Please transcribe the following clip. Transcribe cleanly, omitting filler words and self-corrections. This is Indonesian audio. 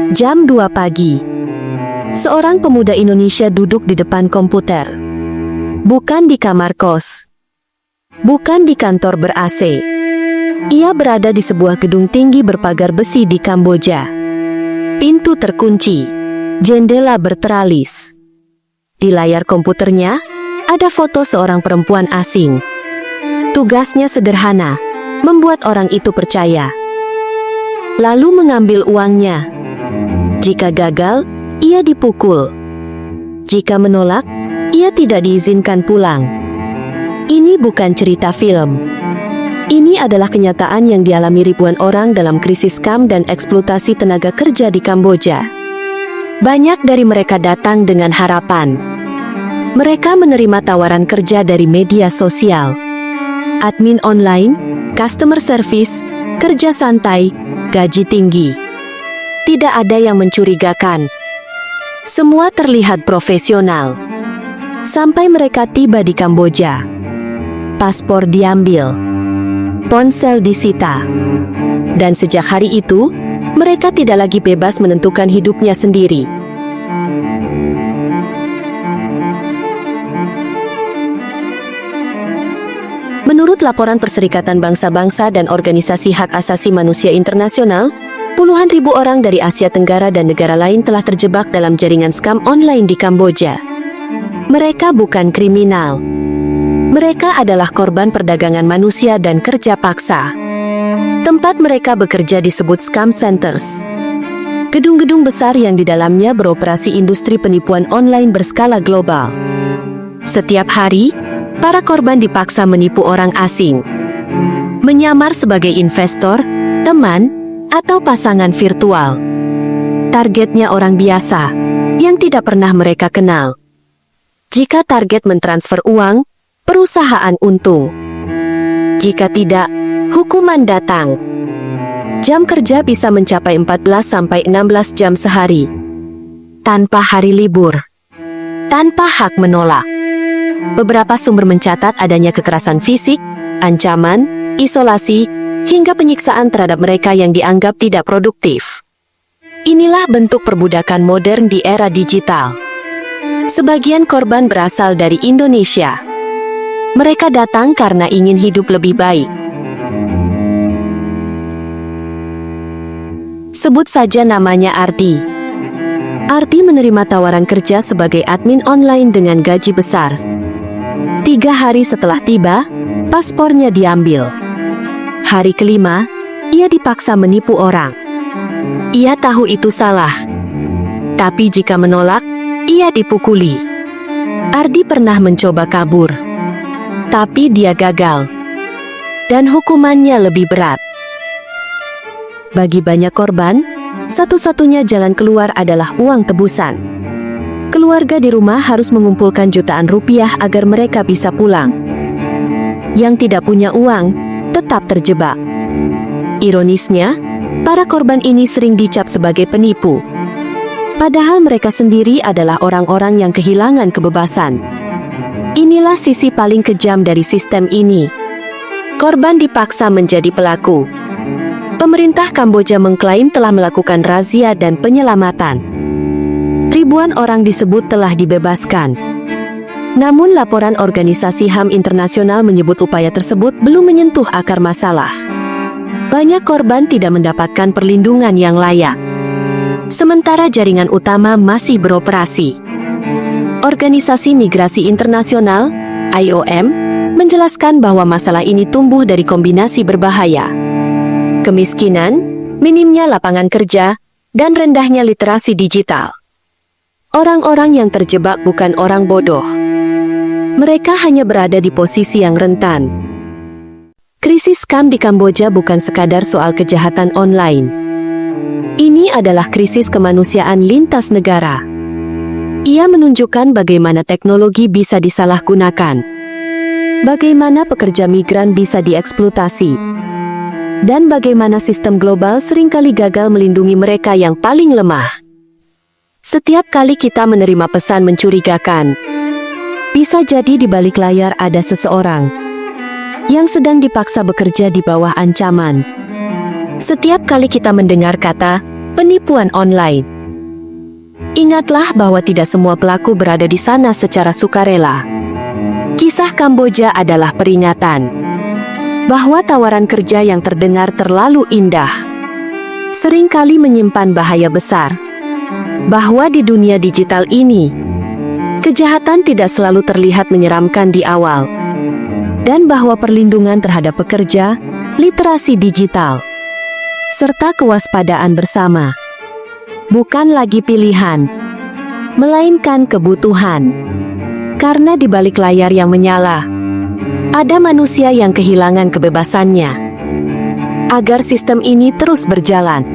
Jam 2 pagi. Seorang pemuda Indonesia duduk di depan komputer. Bukan di kamar kos. Bukan di kantor ber-AC. Ia berada di sebuah gedung tinggi berpagar besi di Kamboja. Pintu terkunci. Jendela berteralis. Di layar komputernya, ada foto seorang perempuan asing. Tugasnya sederhana, membuat orang itu percaya. Lalu mengambil uangnya. Jika gagal, ia dipukul. Jika menolak, ia tidak diizinkan pulang. Ini bukan cerita film. Ini adalah kenyataan yang dialami ribuan orang dalam krisis scam dan eksploitasi tenaga kerja di Kamboja. Banyak dari mereka datang dengan harapan. Mereka menerima tawaran kerja dari media sosial, admin online, customer service, kerja santai, gaji tinggi. Tidak ada yang mencurigakan. Semua terlihat profesional. Sampai mereka tiba di Kamboja. Paspor diambil. Ponsel disita. Dan sejak hari itu, mereka tidak lagi bebas menentukan hidupnya sendiri. Menurut laporan Perserikatan Bangsa-Bangsa dan Organisasi Hak Asasi Manusia Internasional, puluhan ribu orang dari Asia Tenggara dan negara lain telah terjebak dalam jaringan scam online di Kamboja. Mereka bukan kriminal. Mereka adalah korban perdagangan manusia dan kerja paksa. Tempat mereka bekerja disebut scam centers. Gedung-gedung besar yang di dalamnya beroperasi industri penipuan online berskala global. Setiap hari, para korban dipaksa menipu orang asing. Menyamar sebagai investor, teman, atau pasangan virtual. Targetnya orang biasa, yang tidak pernah mereka kenal. Jika target mentransfer uang, perusahaan untung. Jika tidak, hukuman datang. Jam kerja bisa mencapai 14-16 jam sehari. Tanpa hari libur. Tanpa hak menolak. Beberapa sumber mencatat adanya kekerasan fisik, ancaman, isolasi, hingga penyiksaan terhadap mereka yang dianggap tidak produktif. Inilah bentuk perbudakan modern di era digital. Sebagian korban berasal dari Indonesia. Mereka datang karena ingin hidup lebih baik. Sebut saja namanya Ardi. Ardi menerima tawaran kerja sebagai admin online dengan gaji besar. 3 hari setelah tiba, paspornya diambil. Hari kelima, ia dipaksa menipu orang. Ia tahu itu salah. Tapi jika menolak, ia dipukuli. Ardi pernah mencoba kabur. Tapi dia gagal. Dan hukumannya lebih berat. Bagi banyak korban, satu-satunya jalan keluar adalah uang tebusan. Keluarga di rumah harus mengumpulkan jutaan rupiah agar mereka bisa pulang. Yang tidak punya uang, tetap terjebak. Ironisnya, para korban ini sering dicap sebagai penipu. Padahal mereka sendiri adalah orang-orang yang kehilangan kebebasan. Inilah sisi paling kejam dari sistem ini. Korban dipaksa menjadi pelaku. Pemerintah Kamboja mengklaim telah melakukan razia dan penyelamatan. Ribuan orang disebut telah dibebaskan. Namun laporan organisasi HAM internasional menyebut upaya tersebut belum menyentuh akar masalah. Banyak korban tidak mendapatkan perlindungan yang layak. Sementara jaringan utama masih beroperasi. Organisasi Migrasi Internasional, IOM, menjelaskan bahwa masalah ini tumbuh dari kombinasi berbahaya. Kemiskinan, minimnya lapangan kerja, dan rendahnya literasi digital. Orang-orang yang terjebak bukan orang bodoh. Mereka hanya berada di posisi yang rentan. Krisis scam di Kamboja bukan sekadar soal kejahatan online. Ini adalah krisis kemanusiaan lintas negara. Ia menunjukkan bagaimana teknologi bisa disalahgunakan. Bagaimana pekerja migran bisa dieksploitasi. Dan bagaimana sistem global seringkali gagal melindungi mereka yang paling lemah. Setiap kali kita menerima pesan mencurigakan, bisa jadi di balik layar ada seseorang yang sedang dipaksa bekerja di bawah ancaman. Setiap kali kita mendengar kata Penipuan online. Ingatlah bahwa tidak semua pelaku berada di sana secara sukarela. Kisah Kamboja adalah peringatan bahwa tawaran kerja yang terdengar terlalu indah seringkali menyimpan bahaya besar. Bahwa di dunia digital ini, kejahatan tidak selalu terlihat menyeramkan di awal. Dan bahwa perlindungan terhadap pekerja, literasi digital, serta kewaspadaan bersama bukan lagi pilihan, melainkan kebutuhan. Karena di balik layar yang menyala, ada manusia yang kehilangan kebebasannya. Agar sistem ini terus berjalan,